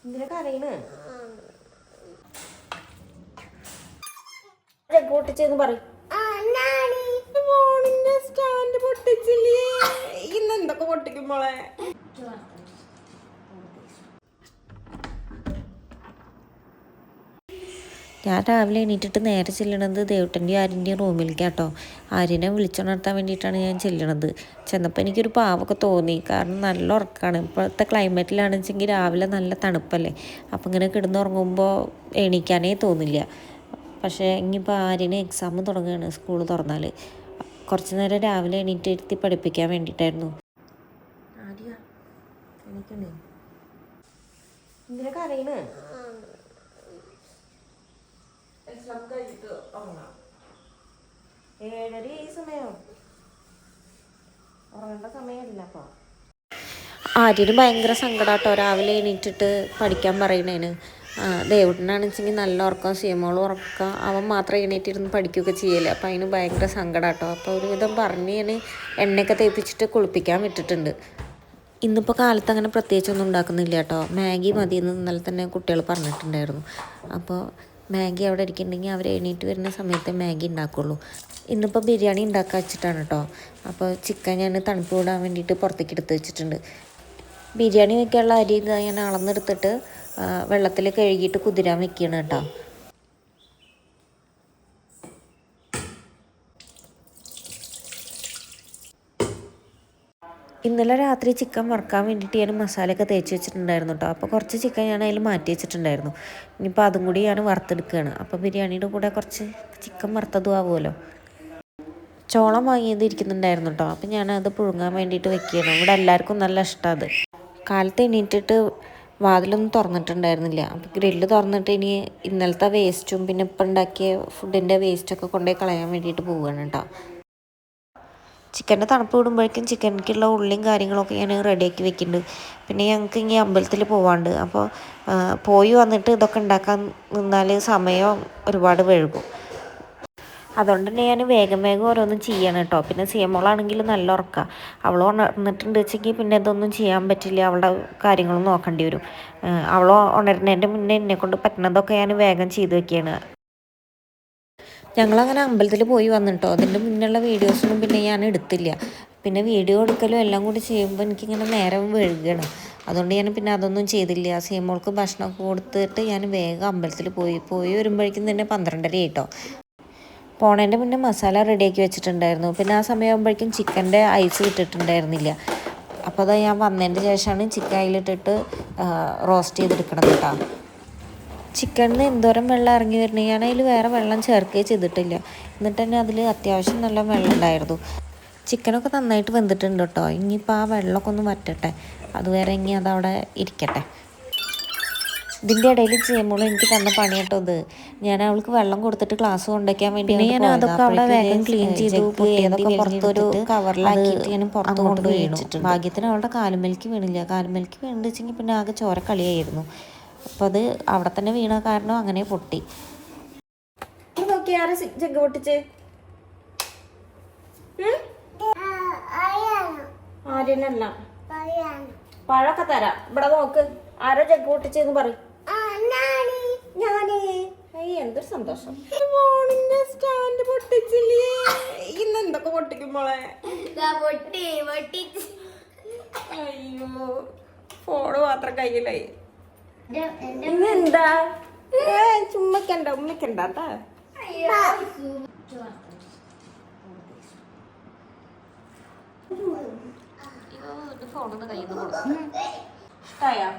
എന്തിനൊക്കെ അറിയണ് പൊട്ടിച്ചെന്ന് പറയും സ്റ്റാൻഡ് പൊട്ടിച്ചില്ലേ ഇന്ന് എന്തൊക്കെ പൊട്ടിക്കും മോളെ. ഞാൻ രാവിലെ എണീറ്റിട്ട് നേരെ ചെല്ലണത് ദേവട്ടൻ്റെയും ആര്യൻ്റെയും റൂമിലേക്കാട്ടോ. ആര്യനെ വിളിച്ചുണർത്താൻ വേണ്ടിയിട്ടാണ് ഞാൻ ചെല്ലണത്. ചെന്നപ്പോൾ എനിക്കൊരു പാവമൊക്കെ തോന്നി, കാരണം നല്ല ഉറക്കമാണ്. ഇപ്പോഴത്തെ ക്ലൈമറ്റിലാണെന്ന് വെച്ചെങ്കിൽ രാവിലെ നല്ല തണുപ്പല്ലേ, അപ്പം ഇങ്ങനെ കിടന്നുറങ്ങുമ്പോൾ എണീക്കാനേ തോന്നില്ല. പക്ഷേ ഇനിയിപ്പോൾ ആര്യന് എക്സാം തുടങ്ങുകയാണ് സ്കൂൾ തുറന്നാൽ. കുറച്ച് നേരം രാവിലെ എണീറ്റ് ഇരുത്തി പഠിപ്പിക്കാൻ വേണ്ടിയിട്ടായിരുന്നു. എന്തിനൊക്കെ അറിയണ് എക്സാം കഴിഞ്ഞിട്ട് ഉറങ്ങാം. 7:30 ഈ സമയം ഉറങ്ങേണ്ട സമയമല്ല. അപ്പോൾ ആര്യന് ഭയങ്കര സങ്കടമാട്ടോ രാവിലെ എണീറ്റിട്ട് പഠിക്കാൻ പറയണേന്. ദേവുട്ടനാണെന്ന് വെച്ചെങ്കിൽ നല്ല ഉറക്കം, സിയമോളും ഉറക്കം, അവൻ മാത്രം എണീറ്റിരുന്ന് പഠിക്കുകയൊക്കെ ചെയ്യല്ലേ. അപ്പോൾ അതിന് ഭയങ്കര സങ്കടമാട്ടോ. അപ്പോൾ ഒരുവിധം പറഞ്ഞ് ഞാൻ എണ്ണയൊക്കെ തേപ്പിച്ചിട്ട് കുളിപ്പിക്കാൻ വിട്ടിട്ടുണ്ട്. ഇന്നിപ്പോൾ കാലത്ത് അങ്ങനെ പ്രത്യേകിച്ചൊന്നും ഉണ്ടാക്കുന്നില്ല കേട്ടോ. മാഗി മതിയെന്ന് ഇന്നലെ തന്നെ കുട്ടികൾ പറഞ്ഞിട്ടുണ്ടായിരുന്നു. അപ്പോൾ മാഗി അവിടെ ഇരിക്കുന്നുണ്ടെങ്കിൽ അവർ എണീറ്റ് വരുന്ന സമയത്ത് മാഗി ഉണ്ടാക്കുള്ളൂ. ഇന്നിപ്പോൾ ബിരിയാണി ഉണ്ടാക്കാൻ വെച്ചിട്ടാണ് കേട്ടോ. അപ്പോൾ ചിക്കൻ ഞാൻ തണുപ്പ് വിടാൻ വേണ്ടിയിട്ട് പുറത്തേക്ക് എടുത്ത് വെച്ചിട്ടുണ്ട്. ബിരിയാണി വയ്ക്കാനുള്ള അരി ഞാൻ അളന്നെടുത്തിട്ട് വെള്ളത്തിൽ കഴുകിയിട്ട് കുതിരാൻ വെക്കുകയാണ് കേട്ടോ. ഇന്നലെ രാത്രി ചിക്കൻ വറുക്കാൻ വേണ്ടിയിട്ട് ഞാൻ മസാലയൊക്കെ തേച്ച് വെച്ചിട്ടുണ്ടായിരുന്നു കേട്ടോ. അപ്പോൾ കുറച്ച് ചിക്കൻ ഞാൻ അതിൽ മാറ്റി വെച്ചിട്ടുണ്ടായിരുന്നു. ഇനിയിപ്പോൾ അതും കൂടി ഞാൻ വറുത്തെടുക്കുകയാണ്. അപ്പോൾ ബിരിയാണിയുടെ കൂടെ കുറച്ച് ചിക്കൻ വറുത്തതും ആവുമല്ലോ. ചോളം വാങ്ങിയത് ഇരിക്കുന്നുണ്ടായിരുന്നു കേട്ടോ. അപ്പോൾ ഞാനത് പുഴുങ്ങാൻ വേണ്ടിയിട്ട് വെക്കുകയാണ്. ഇവിടെ എല്ലാവർക്കും നല്ല ഇഷ്ടമാണ് അത്. കാലത്ത് എണീറ്റിട്ട് വാതിലൊന്നും തുറന്നിട്ടുണ്ടായിരുന്നില്ല. അപ്പോൾ ഗ്രില്ല് തുറന്നിട്ട് ഇനി ഇന്നലത്തെ വേസ്റ്റും പിന്നെ ഇപ്പം ഉണ്ടാക്കിയ ഫുഡിൻ്റെ വേസ്റ്റൊക്കെ കൊണ്ടുപോയി കളയാൻ വേണ്ടിയിട്ട് പോവുകയാണ് കേട്ടോ. ചിക്കൻ്റെ തണുപ്പ് വിടുമ്പോഴേക്കും ചിക്കനിലേക്കുള്ള ഉള്ളിയും കാര്യങ്ങളൊക്കെ ഞാൻ റെഡിയാക്കി വെക്കുന്നുണ്ട്. പിന്നെ ഞങ്ങൾക്ക് ഇനി അമ്പലത്തിൽ പോവാണ്ട്. അപ്പോൾ പോയി വന്നിട്ട് ഇതൊക്കെ ഉണ്ടാക്കാൻ നിന്നാൽ സമയം ഒരുപാട് വൈകും. അതുകൊണ്ട് തന്നെ ഞാൻ വേഗം ഓരോന്നും ചെയ്യണം കേട്ടോ. പിന്നെ സിയമോളാണെങ്കിൽ നല്ല ഉറക്കമാണ്. അവൾ ഉണർന്നിട്ടുണ്ട് വെച്ചെങ്കിൽ പിന്നെ ഇതൊന്നും ചെയ്യാൻ പറ്റില്ല, അവളുടെ കാര്യങ്ങളും നോക്കേണ്ടി വരും. അവൾ ഉണരുന്നതിൻ്റെ മുന്നേ എന്നെക്കൊണ്ട് പറ്റുന്നതൊക്കെ ഞാൻ വേഗം ചെയ്ത് വെക്കുകയാണ്. ഞങ്ങളങ്ങനെ അമ്പലത്തിൽ പോയി വന്നിട്ടോ. അതിൻ്റെ മുന്നുള്ള വീഡിയോസൊന്നും പിന്നെ ഞാൻ എടുത്തില്ല. പിന്നെ വീഡിയോ എടുക്കലും എല്ലാം കൂടി ചെയ്യുമ്പോൾ എനിക്കിങ്ങനെ നേരം വൈകുകയാണ്. അതുകൊണ്ട് ഞാൻ പിന്നെ അതൊന്നും ചെയ്തില്ല. സിയമോൾക്ക് ഭക്ഷണമൊക്കെ കൊടുത്തിട്ട് ഞാൻ വേഗം അമ്പലത്തിൽ പോയി വരുമ്പോഴേക്കും തന്നെ 12:30 ആയിട്ടോ. പോണേൻ്റെ മുന്നേ മസാല റെഡിയാക്കി വെച്ചിട്ടുണ്ടായിരുന്നു. പിന്നെ ആ സമയമാകുമ്പോഴേക്കും ചിക്കൻ്റെ ഐസ് ഇട്ടിട്ടുണ്ടായിരുന്നില്ല. അപ്പോൾ അത് ഞാൻ വന്നതിൻ്റെ ശേഷമാണ് ചിക്കൻ അതിലിട്ടിട്ട് റോസ്റ്റ് ചെയ്തെടുക്കണം കേട്ടോ. ചിക്കനിൽ നിന്ന് എന്തോരം വെള്ളം ഇറങ്ങി വരണേ, ഞാൻ അതിൽ വേറെ വെള്ളം ചേർക്കുകയും ചെയ്തിട്ടില്ല. എന്നിട്ട് തന്നെ അതിൽ അത്യാവശ്യം നല്ല വെള്ളം ഉണ്ടായിരുന്നു. ചിക്കനൊക്കെ നന്നായിട്ട് വെന്തിട്ടുണ്ട് കേട്ടോ. ഇനിയിപ്പോൾ ആ വെള്ളമൊക്കെ ഒന്ന് വറ്റട്ടെ, അതുവരെ ഇനി അതവിടെ ഇരിക്കട്ടെ. ഇതിൻ്റെ ഇടയിൽ ചെയ്യുമ്പോൾ എനിക്ക് തന്ന പണി കേട്ടോ ഇത്. ഞാൻ അവൾക്ക് വെള്ളം കൊടുത്തിട്ട് ക്ലാസ് കൊണ്ടുവയ്ക്കാൻ വേണ്ടി ഞാൻ അതൊക്കെ അവിടെ വേഗം ക്ലീൻ ചെയ്തു. ഏതൊക്കെ പുറത്തൊരു കവറിലാക്കിയിട്ട് ഞാൻ പുറത്ത് കൊണ്ട് വീണിട്ടുണ്ട്. ഭാഗ്യത്തിന് അവളുടെ കാലുമേലേക്ക് വീണില്ല. കാലുമേലേക്ക് വീണെന്ന് വെച്ചെങ്കിൽ പിന്നെ ആകെ ചോരക്കളിയായിരുന്നു. അപ്പോൾ അത് അവിടെ തന്നെ വീണ കാരണം അങ്ങനെ പൊട്ടി. ജഗ് പൊട്ടിച്ച് ആര്യനല്ല, പഴമൊക്കെ തരാം. ഇവിടെ നോക്ക്, ആരോ ജഗ് പൊട്ടിച്ചെന്ന് പറയും. ഞാനേ എന്തൊരു സന്തോഷം. ഫോണിന്റെ സ്റ്റാൻഡ് പൊട്ടിച്ചില്ലേ, ഇന്ന് എന്തൊക്കെ പൊട്ടിക്കും മോളെ. അയ്യോ, ഫോണ് മാത്രം കയ്യിലായി. ഇന്നെന്താ ചുമ്മക്കണ്ട ഉമ്മക്കണ്ടാ. ഫോണൊന്ന് കയ്യിൽ നിന്ന് കൊടുക്കും. ഇഷ്ടായോ?